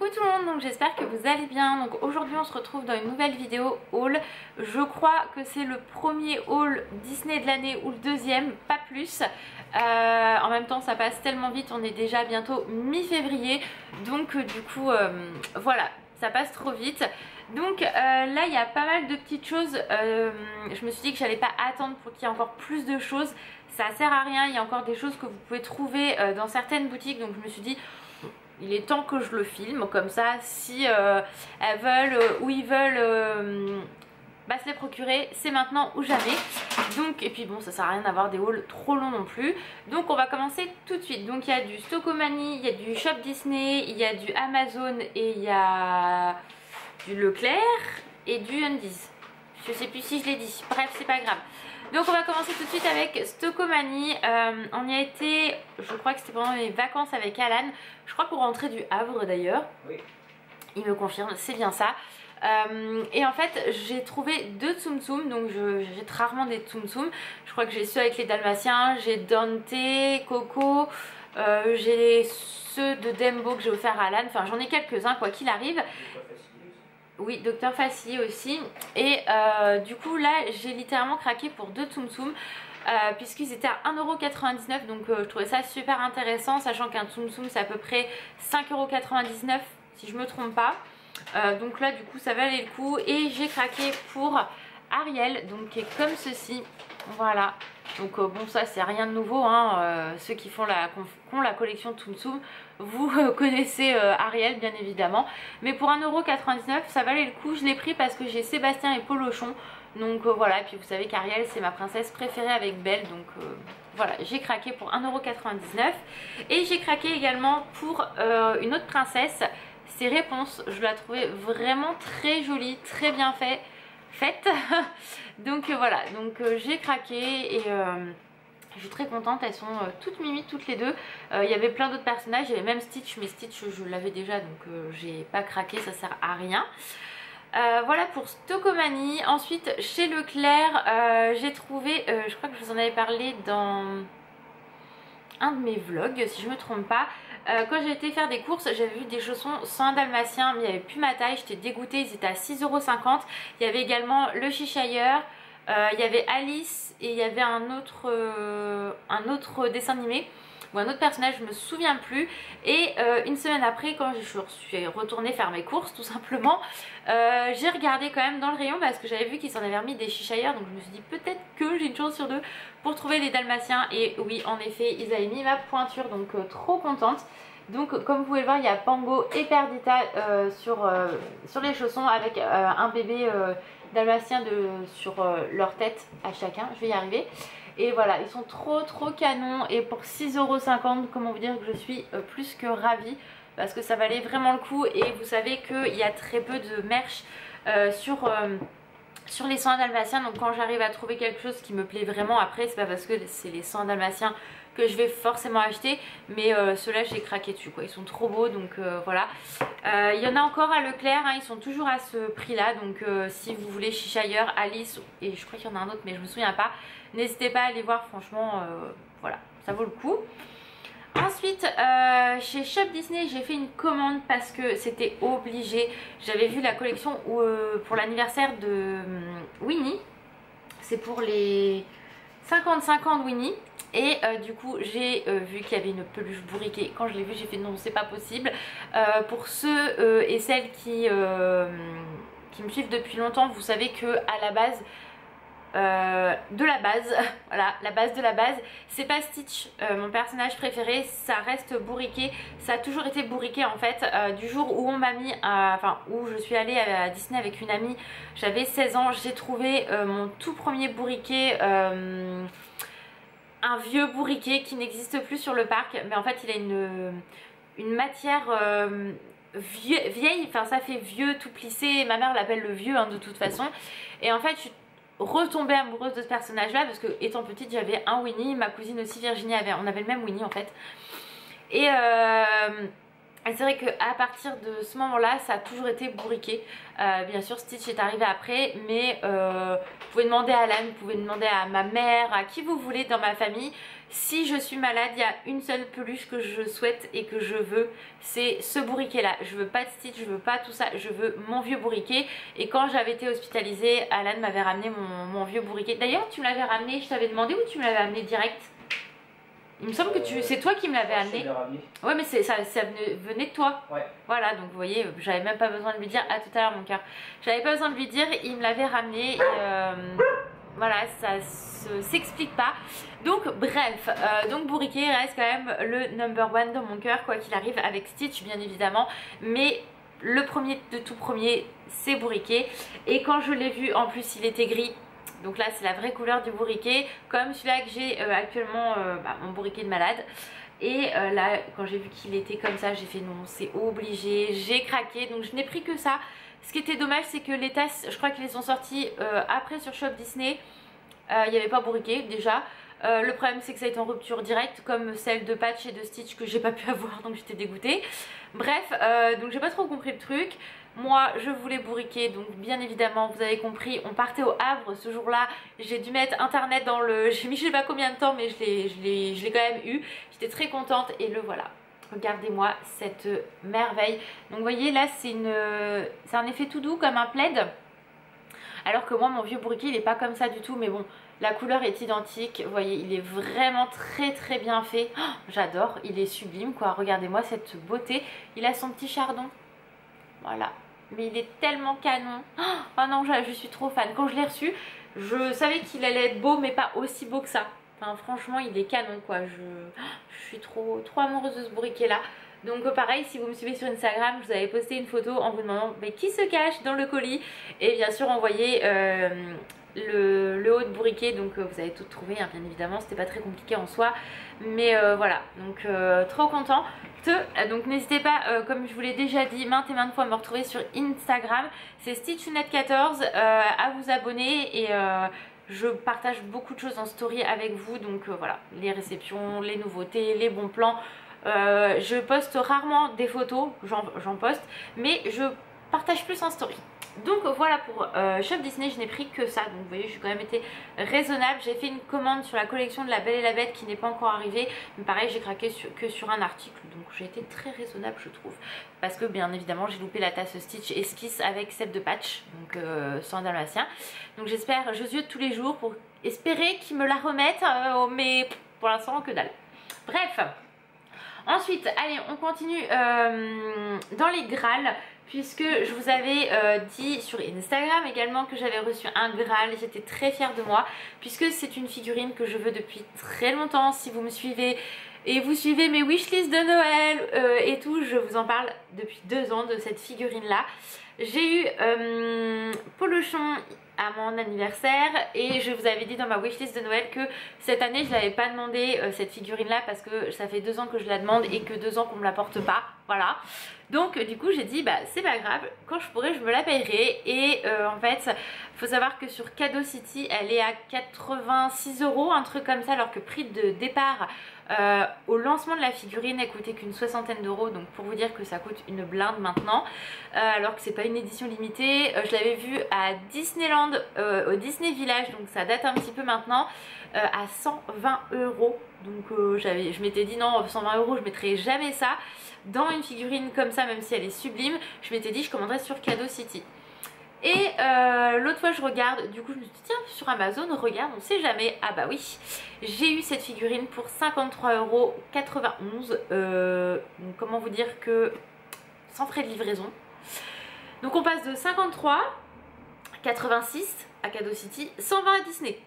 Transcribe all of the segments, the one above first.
tout le monde, donc j'espère que vous allez bien. Donc aujourd'hui on se retrouve dans une nouvelle vidéo haul. Je crois que c'est le premier haul Disney de l'année ou le deuxième, pas plus. En même temps ça passe tellement vite, on est déjà bientôt mi-février. Donc du coup voilà, ça passe trop vite. Donc là il y a pas mal de petites choses. Je me suis dit que j'allais pas attendre pour qu'il y ait encore plus de choses. Ça sert à rien, il y a encore des choses que vous pouvez trouver dans certaines boutiques. Donc je me suis dit il est temps que je le filme, comme ça si elles veulent ou ils veulent se les procurer, c'est maintenant ou jamais. Donc, et puis bon, ça sert à rien d'avoir des hauls trop longs non plus. Donc on va commencer tout de suite. Donc il y a du Stocomanie, il y a du Shop Disney, il y a du Amazon et il y a du Leclerc et du Undies. Je sais plus si je l'ai dit, bref c'est pas grave. Donc on va commencer tout de suite avec Stocomanie. On y a été, je crois que c'était pendant les vacances avec Alan. Je crois qu'on rentrait du Havre d'ailleurs. Oui. Il me confirme, c'est bien ça. Et en fait j'ai trouvé deux Tsum Tsum. Donc j'ai rarement des Tsum Tsum. Je crois que j'ai ceux avec les Dalmatiens, j'ai Dante, Coco, j'ai ceux de Dembo que j'ai offert à Alan. Enfin j'en ai quelques-uns quoi qu'il arrive. Oui, Docteur Facilier aussi. Et du coup là j'ai littéralement craqué pour deux Tsum Tsum puisqu'ils étaient à 1,99€. Donc je trouvais ça super intéressant, sachant qu'un Tsum Tsum c'est à peu près 5,99€ si je me trompe pas. Donc là du coup ça valait le coup. Et j'ai craqué pour Ariel, donc qui est comme ceci. Voilà. Donc bon ça c'est rien de nouveau hein. Ceux qui font la collection Tsum Tsum, vous connaissez Ariel bien évidemment. Mais pour 1,99€ ça valait le coup. Je l'ai pris parce que j'ai Sébastien et Polochon. Donc voilà, et puis vous savez qu'Ariel c'est ma princesse préférée avec Belle. Donc voilà, j'ai craqué pour 1,99€. Et j'ai craqué également pour une autre princesse. C'est Réponse, je la trouvais vraiment très jolie, très bien faite. Donc voilà, donc j'ai craqué et je suis très contente. Elles sont toutes mimi toutes les deux. Il y avait plein d'autres personnages, il y avait même Stitch, mais Stitch je l'avais déjà donc j'ai pas craqué, ça sert à rien. Voilà pour Stocomanie. Ensuite chez Leclerc j'ai trouvé, je crois que je vous en avais parlé dans un de mes vlogs si je me trompe pas. Quand j'ai été faire des courses, j'avais vu des chaussons sans dalmatien, mais il n'y avait plus ma taille, j'étais dégoûtée. Ils étaient à 6,50€. Il y avait également le Cheshire, il y avait Alice et il y avait un autre dessin animé ou un autre personnage, je me souviens plus. Et une semaine après, quand je suis retournée faire mes courses tout simplement, j'ai regardé quand même dans le rayon parce que j'avais vu qu'ils s'en avaient remis des Cheshire. Donc je me suis dit peut-être que j'ai une chance sur deux pour trouver les dalmatiens. Et oui en effet ils avaient mis ma pointure, donc trop contente. Donc comme vous pouvez le voir il y a Pango et Perdita sur les chaussons avec un bébé dalmatien sur leur tête à chacun. Je vais y arriver. Et voilà, ils sont trop canons. Et pour 6,50€, comment vous dire que je suis plus que ravie, parce que ça valait vraiment le coup. Et vous savez qu'il y a très peu de merch sur les 100 dalmatiens. Donc quand j'arrive à trouver quelque chose qui me plaît vraiment, après c'est pas parce que c'est les 100 dalmatiens que je vais forcément acheter, mais ceux-là j'ai craqué dessus quoi. Ils sont trop beaux, donc voilà. Il y en a encore à Leclerc hein, ils sont toujours à ce prix là. Donc si vous voulez Cheshire, Alice, et je crois qu'il y en a un autre mais je me souviens pas, n'hésitez pas à aller voir, franchement voilà, ça vaut le coup. Ensuite chez Shop Disney j'ai fait une commande parce que c'était obligé. J'avais vu la collection pour l'anniversaire de Winnie, c'est pour les 55 ans de Winnie. Et du coup j'ai vu qu'il y avait une peluche bourriquée. Quand je l'ai vu j'ai fait non c'est pas possible. Pour ceux et celles qui me suivent depuis longtemps, vous savez que à la base voilà, la base de la base, c'est pas Stitch mon personnage préféré, ça reste bourriqué. Ça a toujours été bourriqué en fait. Du jour où on m'a mis où je suis allée à Disney avec une amie, j'avais 16 ans, j'ai trouvé mon tout premier bourriqué, un vieux bourriquet qui n'existe plus sur le parc, mais en fait il a une matière vieille, enfin ça fait vieux tout plissé, ma mère l'appelle le vieux hein, de toute façon. Et en fait je suis retombée amoureuse de ce personnage là parce que étant petite j'avais un Winnie, ma cousine aussi Virginie on avait le même Winnie en fait. Et c'est vrai qu'à partir de ce moment là ça a toujours été bourriqué. Bien sûr Stitch est arrivé après, mais vous pouvez demander à Alan, vous pouvez demander à ma mère, à qui vous voulez dans ma famille, Si je suis malade, il y a une seule peluche que je souhaite et que je veux, c'est ce bourriquet là. Je veux pas de Stitch, je veux pas tout ça, je veux mon vieux bourriquet. Et quand j'avais été hospitalisée, Alan m'avait ramené mon vieux bourriquet. D'ailleurs tu me l'avais ramené, je t'avais demandé où tu me l'avais amené direct. Il me semble que c'est toi qui me l'avais amené. Ouais, mais ça venait de toi. Ouais. Voilà, donc vous voyez, j'avais même pas besoin de lui dire. À tout à l'heure mon cœur. J'avais pas besoin de lui dire, il me l'avait ramené. Et voilà, ça s'explique pas. Donc bref, donc bourriquet reste quand même le number one dans mon cœur, quoi qu'il arrive, avec Stitch bien évidemment. Mais le premier de tout premier, c'est bourriquet. Et quand je l'ai vu, en plus il était gris. Donc là c'est la vraie couleur du bourriquet, comme celui-là que j'ai actuellement, mon bourriquet de malade. Et là quand j'ai vu qu'il était comme ça, j'ai fait non, c'est obligé, j'ai craqué. Donc je n'ai pris que ça. Ce qui était dommage, c'est que les tasses, je crois qu'ils les ont sortis après sur Shop Disney. Il n'y avait pas bourriquet déjà. Le problème c'est que ça a été en rupture directe, comme celle de Patch et de Stitch que j'ai pas pu avoir, donc j'étais dégoûtée. Bref, donc j'ai pas trop compris le truc. Moi je voulais bourriquet, donc bien évidemment vous avez compris, on partait au Havre ce jour là. J'ai dû mettre internet dans le... J'ai mis je sais pas combien de temps, mais je l'ai quand même eu. J'étais très contente et le voilà. Regardez-moi cette merveille. Donc vous voyez là c'est un effet tout doux comme un plaid. Alors que moi mon vieux bourriquet il est pas comme ça du tout, mais bon la couleur est identique. Vous voyez il est vraiment très bien fait. Oh, j'adore, il est sublime quoi. Regardez-moi cette beauté. Il a son petit chardon. Voilà, mais il est tellement canon. Oh non, je suis trop fan. Quand je l'ai reçu, je savais qu'il allait être beau, mais pas aussi beau que ça. Enfin, franchement, il est canon quoi. Je suis trop amoureuse de ce bourriquet là. Donc pareil, si vous me suivez sur Instagram, je vous avais posté une photo en vous demandant mais qui se cache dans le colis. Et bien sûr, envoyer le haut de bourriquet. Donc vous avez tout trouvé, hein, bien évidemment. C'était pas très compliqué en soi. Mais voilà, donc trop content. Donc n'hésitez pas, comme je vous l'ai déjà dit maintes et maintes fois, à me retrouver sur Instagram. C'est StitchUnet14, à vous abonner. Et je partage beaucoup de choses en story avec vous. Donc voilà, les réceptions, les nouveautés, les bons plans. Je poste rarement des photos, j'en poste, mais je partage plus en story. Donc voilà pour Shop Disney, je n'ai pris que ça. Donc vous voyez, j'ai quand même été raisonnable. J'ai fait une commande sur la collection de La Belle et la Bête qui n'est pas encore arrivée. Mais pareil, j'ai craqué que sur un article. Donc j'ai été très raisonnable je trouve. Parce que bien évidemment j'ai loupé la tasse Stitch Esquisse avec celle de Patch. Donc sans dalmatien. Donc j'espère, je ziote tous les jours pour espérer qu'ils me la remettent. Mais pour l'instant que dalle. Bref. Ensuite, allez, on continue dans les Graal, puisque je vous avais dit sur Instagram également que j'avais reçu un Graal et j'étais très fière de moi, puisque c'est une figurine que je veux depuis très longtemps. Si vous me suivez et vous suivez mes wishlists de Noël et tout, je vous en parle depuis 2 ans de cette figurine là. J'ai eu Polochon à mon anniversaire et je vous avais dit dans ma wishlist de Noël que cette année je n'avais pas demandé cette figurine là parce que ça fait 2 ans que je la demande et que 2 ans qu'on me la porte pas, voilà. Donc du coup j'ai dit bah c'est pas grave, quand je pourrai je me la payerai. Et en fait il faut savoir que sur Cadeau City elle est à 86 €, un truc comme ça, alors que prix de départ au lancement de la figurine elle coûtait qu'une 60aine d'euros. Donc pour vous dire que ça coûte une blinde maintenant, alors que c'est pas une édition limitée. Je l'avais vue à Disneyland, au Disney Village, donc ça date un petit peu maintenant, à 120 €. Donc je m'étais dit non, 120 € je mettrai jamais ça dans une figurine comme ça, même si elle est sublime. Je m'étais dit je commanderais sur Cadeau City. Et l'autre fois je regarde, du coup je me suis dit tiens sur Amazon regarde, on sait jamais. Ah bah oui, j'ai eu cette figurine pour 53,91 €. Donc comment vous dire que sans frais de livraison. Donc on passe de 53,86 € à Cadeau City, 120 € à Disney.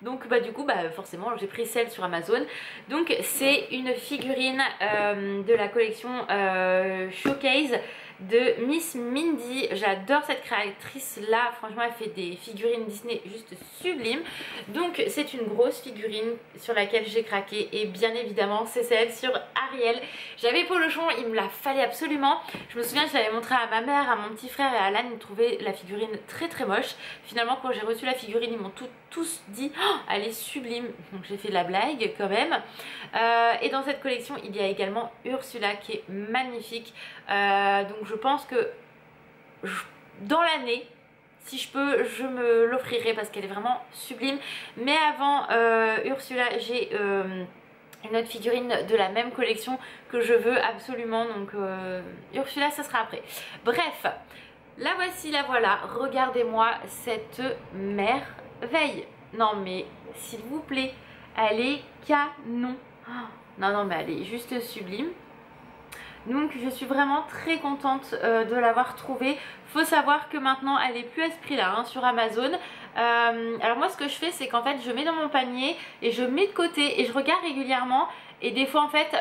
Donc bah du coup bah forcément j'ai pris celle sur Amazon. Donc c'est une figurine de la collection Showcase de Miss Mindy. J'adore cette créatrice là, franchement elle fait des figurines Disney juste sublimes. Donc c'est une grosse figurine sur laquelle j'ai craqué et bien évidemment c'est celle sur Ariel. J'avais Polochon, il me la fallait absolument. Je me souviens que je l'avais montré à ma mère, à mon petit frère et à Alan, ils trouvaient la figurine très moche. Finalement quand j'ai reçu la figurine ils m'ont tous dit oh, elle est sublime, donc j'ai fait la blague quand même. Et dans cette collection il y a également Ursula qui est magnifique. Donc je pense que dans l'année si je peux je me l'offrirai parce qu'elle est vraiment sublime. Mais avant Ursula, j'ai une autre figurine de la même collection que je veux absolument, donc Ursula ça sera après. Bref, la voici, la voilà, regardez-moi cette merveille. Non mais s'il vous plaît, elle est canon. Non non mais elle est juste sublime. Donc je suis vraiment très contente de l'avoir trouvée. Faut savoir que maintenant elle est plus à ce prix là hein, sur Amazon. Alors moi ce que je fais c'est qu'en fait je mets dans mon panier et je mets de côté et je regarde régulièrement. Et des fois en fait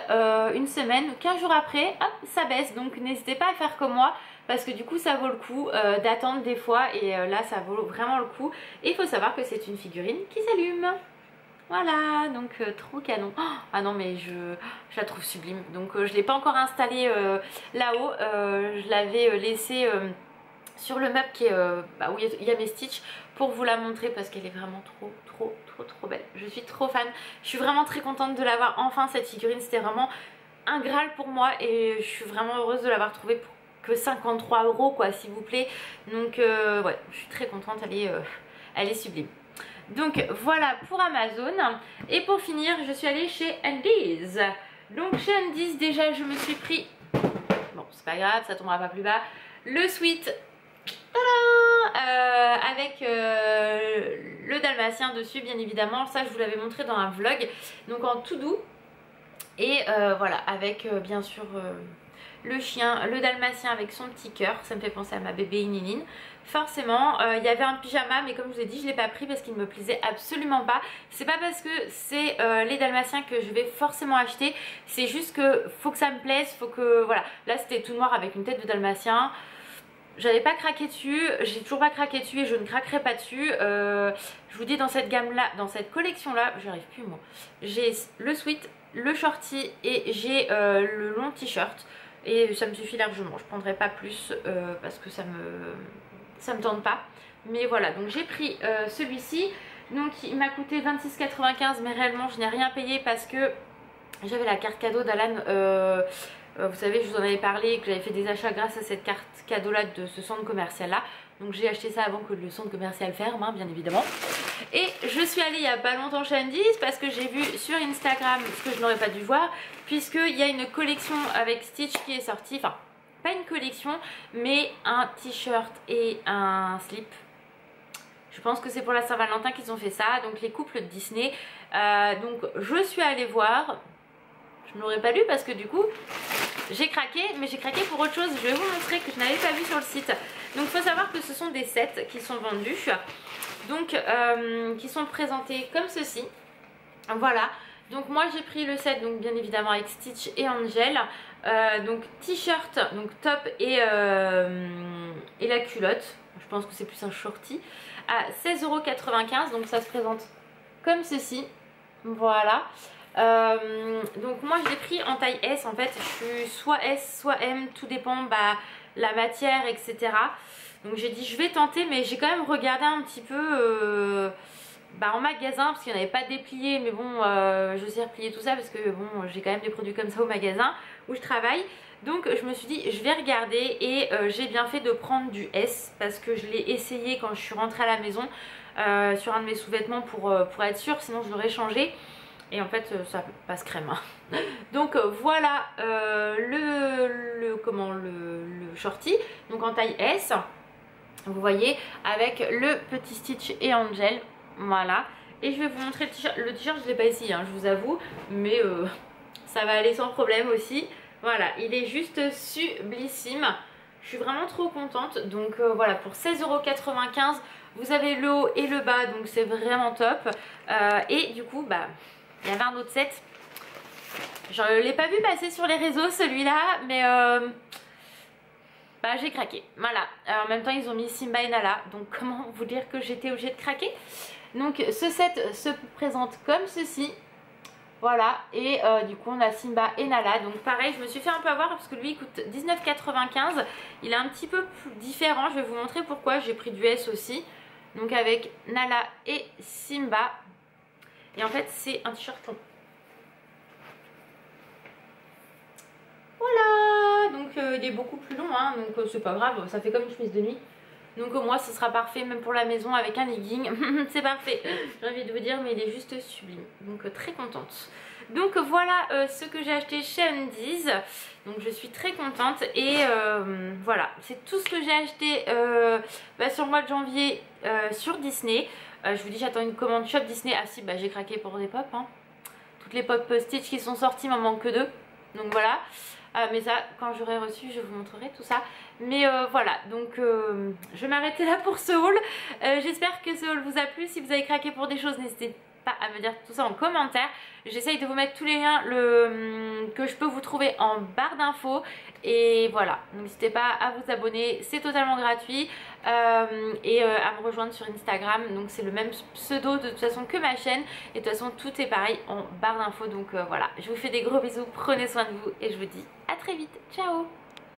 une semaine, 15 jours après, hop, ça baisse. Donc n'hésitez pas à faire comme moi parce que du coup ça vaut le coup d'attendre des fois. Et là ça vaut vraiment le coup. Et il faut savoir que c'est une figurine qui s'allume. Voilà, donc trop canon. Oh, ah non mais je la trouve sublime. Donc je ne l'ai pas encore installée là-haut. Je l'avais laissée sur le meuble qui est, où il y a mes Stitch pour vous la montrer parce qu'elle est vraiment trop belle. Je suis trop fan. Je suis vraiment très contente de l'avoir enfin cette figurine. C'était vraiment un Graal pour moi et je suis vraiment heureuse de l'avoir trouvée pour que 53 € quoi s'il vous plaît. Donc ouais, je suis très contente, elle est sublime. Donc voilà pour Amazon. Et pour finir je suis allée chez Undies. Donc chez Undies déjà je me suis pris, bon c'est pas grave ça tombera pas plus bas, le sweat avec le dalmatien dessus bien évidemment. Ça je vous l'avais montré dans un vlog. Donc en tout doux. Et voilà avec bien sûr le chien, le dalmatien avec son petit cœur. Ça me fait penser à ma bébé Ninine. Forcément il y avait un pyjama mais comme je vous ai dit je l'ai pas pris parce qu'il me plaisait absolument pas. C'est pas parce que c'est les dalmatiens que je vais forcément acheter. C'est juste que faut que ça me plaise. Faut que voilà. Là c'était tout noir avec une tête de dalmatien. J'avais pas craqué dessus, j'ai toujours pas craqué dessus et je ne craquerai pas dessus. Je vous dis dans cette gamme là, dans cette collection là, j'arrive plus moi. J'ai le sweat, le shorty et j'ai le long t-shirt. Et ça me suffit largement, je prendrai pas plus parce que ça me tente pas. Mais voilà, donc j'ai pris celui-ci. Donc il m'a coûté 26,95 mais réellement je n'ai rien payé parce que j'avais la carte cadeau d'Alan. Vous savez je vous en avais parlé que j'avais fait des achats grâce à cette carte cadeau là de ce centre commercial là. Donc j'ai acheté ça avant que le centre commercial ferme hein, bien évidemment. Et je suis allée il y a pas longtemps chez Undies parce que j'ai vu sur Instagram ce que je n'aurais pas dû voir. Puisqu'il y a une collection avec Stitch qui est sortie. Enfin pas une collection mais un t-shirt et un slip. Je pense que c'est pour la Saint-Valentin qu'ils ont fait ça. Donc les couples de Disney. Donc je suis allée voir. Je ne l'aurais pas lu parce que du coup j'ai craqué, mais j'ai craqué pour autre chose. Je vais vous montrer que je n'avais pas vu sur le site. Donc il faut savoir que ce sont des sets qui sont vendus, donc qui sont présentés comme ceci. Voilà, donc moi j'ai pris le set, donc bien évidemment avec Stitch et Angel. Donc t-shirt, donc top et la culotte. Je pense que c'est plus un shorty à 16,95 €. Donc ça se présente comme ceci. Voilà. Donc moi je l'ai pris en taille S en fait. Je suis soit S soit M, tout dépend la matière etc. Donc j'ai dit je vais tenter, mais j'ai quand même regardé un petit peu en magasin parce qu'il n'y en avait pas déplié. Mais bon je sais replier tout ça parce que bon j'ai quand même des produits comme ça au magasin où je travaille. Donc je me suis dit je vais regarder et j'ai bien fait de prendre du S parce que je l'ai essayé quand je suis rentrée à la maison sur un de mes sous-vêtements pour être sûre, sinon je l'aurais changé. Et en fait ça passe crème hein. Donc voilà le shorty, donc en taille S. Vous voyez avec le petit Stitch et Angel. Voilà. Et je vais vous montrer le t-shirt. Le t-shirt je ne l'ai pas essayé hein, je vous avoue. Mais ça va aller sans problème aussi. Voilà, il est juste sublissime. Je suis vraiment trop contente. Donc voilà, pour 16,95 €, vous avez le haut et le bas. Donc c'est vraiment top. Et du coup, il y avait un autre set. Je ne l'ai pas vu passer sur les réseaux celui-là. Mais j'ai craqué. Voilà. Alors, en même temps, ils ont mis Simba et Nala. Donc comment vous dire que j'étais obligée de craquer. Donc ce set se présente comme ceci. Voilà, et du coup on a Simba et Nala. Donc pareil, je me suis fait un peu avoir parce que lui il coûte 19,95 €. Il est un petit peu plus différent, je vais vous montrer pourquoi. J'ai pris du S aussi. Donc avec Nala et Simba. Et en fait c'est un t-shirt long. Voilà, donc il est beaucoup plus long hein, donc c'est pas grave, ça fait comme une chemise de nuit. Donc moi ce sera parfait même pour la maison avec un legging. C'est parfait, j'ai envie de vous dire, mais il est juste sublime. Donc très contente. Donc voilà ce que j'ai acheté chez Undies. Donc je suis très contente et voilà, c'est tout ce que j'ai acheté sur le mois de janvier sur Disney. Je vous dis, j'attends une commande shop Disney. Ah si, bah j'ai craqué pour des pop, hein. Toutes les pop Stitch qui sont sorties, il m'en manque que 2. Donc voilà. Mais ça, quand j'aurai reçu, je vous montrerai tout ça. Mais voilà, donc je vais m'arrêter là pour ce haul. J'espère que ce haul vous a plu. Si vous avez craqué pour des choses, n'hésitez pas à me dire tout ça en commentaire. J'essaye de vous mettre tous les liens que je peux vous trouver en barre d'infos. Et voilà, n'hésitez pas à vous abonner, c'est totalement gratuit. À me rejoindre sur Instagram, donc c'est le même pseudo de toute façon que ma chaîne. Et de toute façon tout est pareil en barre d'infos. Donc voilà, je vous fais des gros bisous, prenez soin de vous et je vous dis à très vite, ciao.